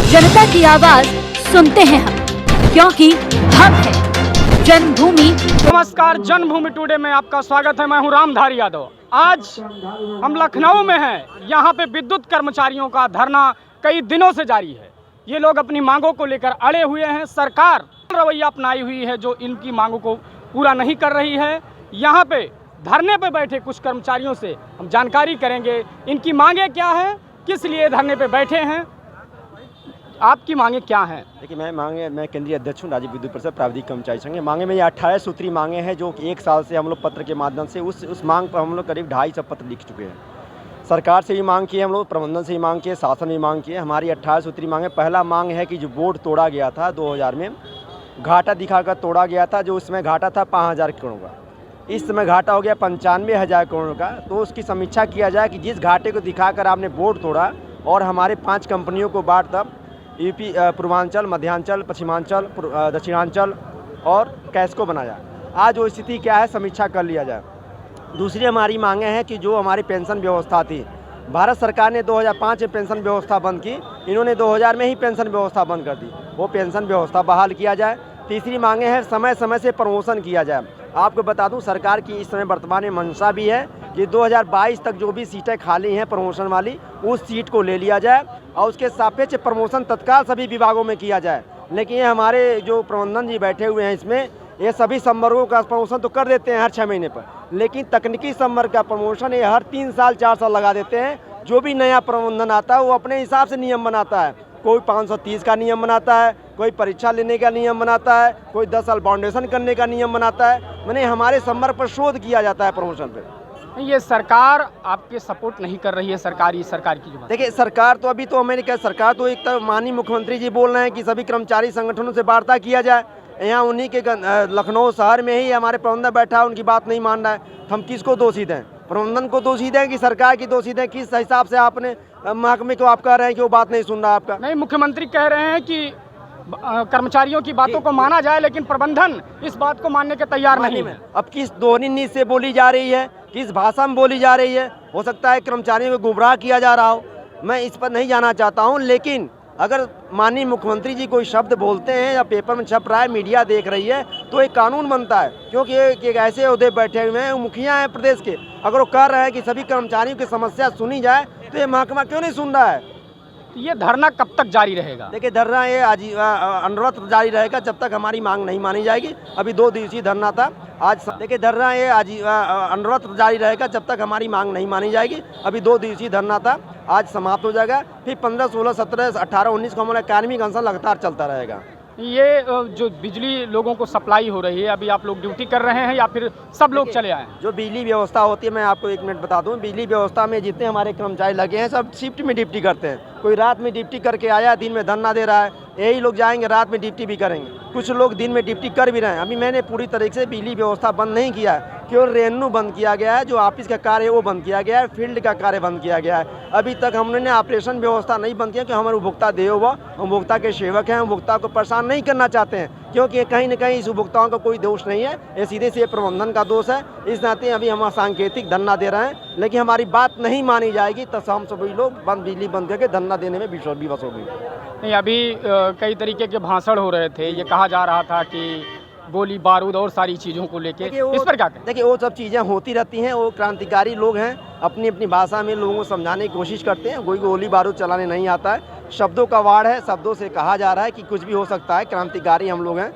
जनता की आवाज सुनते हैं हम, क्योंकि हम हैं जन्मभूमि। नमस्कार, जन्मभूमि टुडे में आपका स्वागत है। मैं हूं रामधारी यादव। आज हम लखनऊ में हैं। यहाँ पे विद्युत कर्मचारियों का धरना कई दिनों से जारी है। ये लोग अपनी मांगों को लेकर अड़े हुए हैं। सरकार रवैया अपनाई हुई है जो इनकी मांगों को पूरा नहीं कर रही है। यहाँ पे धरने पे बैठे कुछ कर्मचारियों से हम जानकारी करेंगे इनकी मांगे क्या हैं, किस लिए धरने पे बैठे हैं। आपकी मांगे क्या हैं? देखिए, मैं केंद्रीय अध्यक्ष हूँ राजीव विद्युत परिषद प्राविधिक कर्मचारी संघ। मांगे में ये 28 सूत्री मांगे हैं जो कि एक साल से हम लोग पत्र के माध्यम से उस मांग पर हम लोग करीब 250 पत्र लिख चुके हैं। सरकार से भी मांग की है, हम लोग प्रबंधन से भी मांग की है, शासन भी मांग की है। हमारी 28 सूत्री मांगे। पहला मांग है कि जो बोर्ड तोड़ा गया था 2000 में, घाटा दिखाकर तोड़ा गया था, जो उसमें घाटा था 5000 करोड़ का, इस समय घाटा हो गया 95,000 करोड़ का। तो उसकी समीक्षा किया जाए कि जिस घाटे को दिखाकर आपने बोर्ड तोड़ा और हमारे 5 कंपनियों को बांट तब यूपी पूर्वांचल, मध्यांचल, पश्चिमांचल, दक्षिणांचल और कैस्को बनाया, आज वो स्थिति क्या है समीक्षा कर लिया जाए। दूसरी हमारी मांगे हैं कि जो हमारी पेंशन व्यवस्था थी, भारत सरकार ने 2005 में पेंशन व्यवस्था बंद की, इन्होंने 2000 में ही पेंशन व्यवस्था बंद कर दी, वो पेंशन व्यवस्था बहाल किया जाए। तीसरी मांगे हैं समय समय से प्रमोशन किया जाए। आपको बता दूं, सरकार की इस समय वर्तमान में मंशा भी है कि 2022 तक जो भी सीटें खाली हैं प्रमोशन वाली, उस सीट को ले लिया जाए और उसके सापेक्ष प्रमोशन तत्काल सभी विभागों में किया जाए। लेकिन ये हमारे जो प्रबंधन जी बैठे हुए हैं इसमें, ये सभी संवर्गों का प्रमोशन तो कर देते हैं हर 6 महीने पर, लेकिन तकनीकी संवर्ग का प्रमोशन ये हर 3 साल 4 साल लगा देते हैं। जो भी नया प्रबंधन आता है वो अपने हिसाब से नियम बनाता है। कोई 530 का नियम बनाता है, कोई परीक्षा लेने का नियम बनाता है, कोई 10 साल फाउंडेशन करने का नियम बनाता है। मैंने हमारे संवर्ग पर शोध किया जाता है प्रमोशन पे। ये सरकार आपके सपोर्ट नहीं कर रही है। सरकार की जो देखिए, सरकार तो अभी तो मैंने कहा, सरकार तो एक तो माननीय मुख्यमंत्री जी बोल रहे हैं कि सभी कर्मचारी संगठनों से वार्ता किया जाए। यहाँ उन्हीं के लखनऊ शहर में ही हमारे प्रबंधन बैठा है, उनकी बात नहीं मान रहा है। हम किसको दोषी दें? प्रबंधन को दोषी दें कि सरकार की दोषी दें? किस हिसाब से आपने महकमे को आप कह रहे हैं कि वो बात नहीं सुन रहा आपका? नहीं, मुख्यमंत्री कह रहे हैं कि कर्मचारियों की बातों को माना जाए, लेकिन प्रबंधन इस बात को मानने के तैयार नहीं है। अब किस दोहरी नीति से बोली जा रही है, किस भाषा में बोली जा रही है? हो सकता है कर्मचारियों को गुमराह किया जा रहा हो, मैं इस पर नहीं जाना चाहता हूं। लेकिन अगर माननीय मुख्यमंत्री जी कोई शब्द बोलते हैं या पेपर में छप रहा है, मीडिया देख रही है, तो एक कानून बनता है। क्योंकि एक ऐसे ओहदे बैठे हुए हैं, मुखिया हैं प्रदेश के, अगर वो कह रहे हैं कि सभी कर्मचारियों की समस्या सुनी जाए, तो ये महकमा क्यों नहीं सुन रहा है? ये धरना कब तक जारी रहेगा? देखिए, धरना ये अनवरत जारी रहेगा जब तक हमारी मांग नहीं मानी जाएगी। अभी 2 दिवसीय धरना था आज। देखिए, धरना ये अनवरत जारी रहेगा जब तक हमारी मांग नहीं मानी जाएगी। अभी 2 दिवसीय धरना था, आज समाप्त हो जाएगा। फिर 15, 16, 17, 18, 19 को हमारा कार्मिक अनशन लगातार चलता रहेगा। ये जो बिजली लोगों को सप्लाई हो रही है, अभी आप लोग ड्यूटी कर रहे हैं या फिर सब लोग चले आए? जो बिजली व्यवस्था होती है, मैं आपको 1 मिनट बता दूं, बिजली व्यवस्था में जितने हमारे कर्मचारी लगे हैं सब शिफ्ट में ड्यूटी करते हैं। कोई रात में ड्यूटी करके आया, दिन में धरना दे रहा है, यही लोग जाएंगे रात में ड्यूटी भी करेंगे। कुछ लोग दिन में ड्यूटी कर भी रहे हैं। अभी मैंने पूरी तरीके से बिजली व्यवस्था बंद नहीं किया है, केवल रेवेन्यू बंद किया गया है, जो ऑफिस का कार्य है वो बंद किया गया है, फील्ड का कार्य बंद किया गया है। अभी तक हमने ऑपरेशन व्यवस्था नहीं बंद किया, क्योंकि हमारे उपभोक्ता देव व उपभोक्ता के सेवक हैं, उपभोक्ता को परेशान नहीं करना चाहते हैं, क्योंकि कहीं न कहीं इस उपभोक्ताओं का कोई दोष नहीं है, ये सीधे से प्रबंधन का दोष है। इस नाते अभी हम सांकेतिक धरना दे रहे हैं, लेकिन हमारी बात नहीं मानी जाएगी तो हम सभी लोग बिजली बंद करके धरना देने में विवश हो गए। नहीं, अभी कई तरीके के भाषण हो रहे थे। ये कहा जा रहा था कि गोली बारूद और सारी चीज़ों को लेके, इस पर क्या कहें? देखिए, वो सब चीज़ें होती रहती हैं। वो क्रांतिकारी लोग हैं, अपनी अपनी भाषा में लोगों को समझाने की कोशिश करते हैं। कोई गोली बारूद चलाने नहीं आता है, शब्दों का वाड़ है, शब्दों से कहा जा रहा है कि कुछ भी हो सकता है। क्रांतिकारी हम लोग हैं,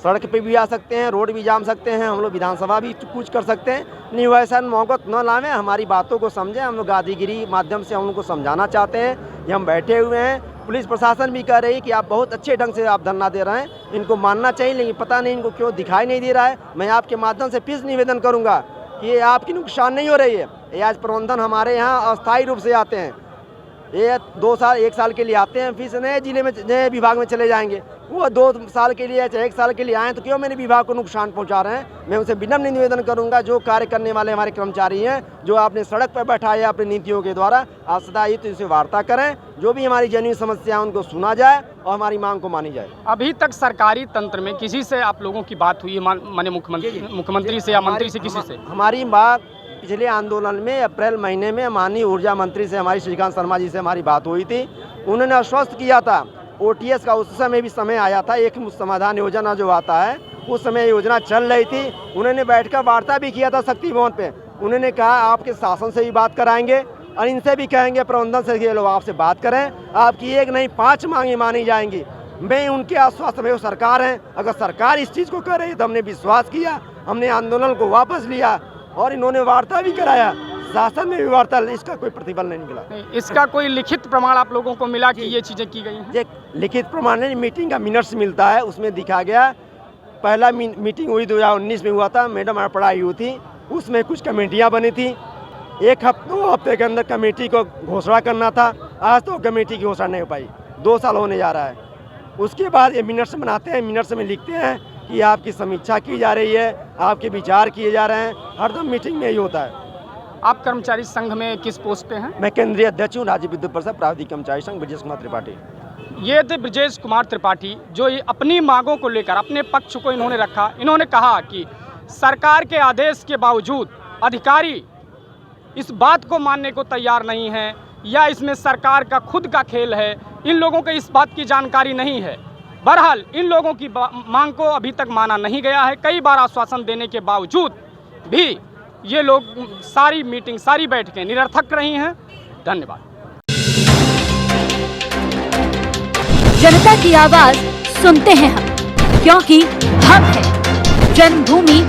सड़क पे भी आ सकते हैं, रोड भी जाम सकते हैं, हम लोग विधानसभा भी कुछ कर सकते हैं। नहीं, वैसा मौका न लावें, हमारी बातों को समझें। हम लोग गादीगिरी माध्यम से हम उनको समझाना चाहते हैं। ये हम बैठे हुए हैं, पुलिस प्रशासन भी कह रही है कि आप बहुत अच्छे ढंग से आप धरना दे रहे हैं, इनको मानना चाहिए, लेकिन पता नहीं इनको क्यों दिखाई नहीं दे रहा है। मैं आपके माध्यम से फिर निवेदन करूँगा कि ये आपकी नुकसान नहीं हो रही है। ये आज प्रबंधन हमारे यहाँ अस्थायी रूप से आते हैं, ये 2 साल 1 साल के लिए आते हैं, फिर से नए जिले में नए विभाग में चले जाएंगे। वो 2 साल के लिए चाहे 1 साल के लिए आए तो क्यों मेरे विभाग को नुकसान पहुंचा रहे हैं? मैं उनसे विनम्र निवेदन करूंगा, जो कार्य करने वाले हमारे कर्मचारी हैं, जो आपने सड़क पर बैठाया अपनी नीतियों के द्वारा, आप सदा हित इनसे वार्ता करें, जो भी हमारी जेन्युइन समस्या है उनको सुना जाए और हमारी मांग को मानी जाए। अभी तक सरकारी तंत्र में किसी से आप लोगों की बात हुई है, माननीय मुख्यमंत्री से या मंत्री से, किसी से? हमारी बात पिछले आंदोलन में अप्रैल महीने में माननीय ऊर्जा मंत्री से, हमारी श्रीकांत शर्मा जी से हमारी बात हुई थी। उन्होंने आश्वस्त किया था OTS का, उस समय भी समय आया था, एक समाधान योजना जो आता है उस समय योजना चल रही थी। उन्होंने बैठकर वार्ता भी किया था शक्ति भवन पे। उन्होंने कहा आपके शासन से भी बात कराएंगे और इनसे भी कहेंगे प्रबंधन से ये लोग आपसे बात करें, आपकी एक नहीं 5 मांगे मानी जाएंगी। मैं उनके आश्वासन में, वो सरकार है, अगर सरकार इस चीज़ को कर रही है तो हमने विश्वास किया, हमने आंदोलन को वापस लिया और इन्होंने वार्ता भी कराया, शासन में भी वार्ता, इसका कोई प्रतिफल नहीं निकला। इसका कोई लिखित प्रमाण आप लोगों को मिला कि ये चीज़ें की गई हैं? ये लिखित प्रमाण नहीं, मीटिंग का मिनट्स मिलता है, उसमें दिखा गया। पहला मीटिंग हुई 2019 में हुआ था, मैडम हमारी पढ़ाई हुई थी, उसमें कुछ कमेटियाँ बनी थी। 2 हफ्ते के अंदर कमेटी को घोषणा करना था, आज तो कमेटी की घोषणा नहीं हो पाई, 2 साल होने जा रहा है। उसके बाद ये मिनट्स बनाते हैं, मिनट्स में लिखते हैं कि आपकी समीक्षा की जा रही है, आपके विचार किए जा रहे हैं, हरदम मीटिंग में यही होता है। आप कर्मचारी संघ में किस पोस्ट पे हैं? मैं केंद्रीय अध्यक्ष हूँ राज्य विद्युत परिषद प्राविधिक कर्मचारी संघ, ब्रजेश कुमार त्रिपाठी। ये थे ब्रजेश कुमार त्रिपाठी, जो ये अपनी मांगों को लेकर अपने पक्ष को इन्होंने रखा। इन्होंने कहा कि सरकार के आदेश के बावजूद अधिकारी इस बात को मानने को तैयार नहीं है, या इसमें सरकार का खुद का खेल है, इन लोगों को इस बात की जानकारी नहीं है। बहरहाल इन लोगों की मांग को अभी तक माना नहीं गया है। कई बार आश्वासन देने के बावजूद भी ये लोग सारी मीटिंग, सारी बैठकें निरर्थक रही हैं। धन्यवाद। जनता की आवाज सुनते हैं हम, क्योंकि हम हैं जन्मभूमि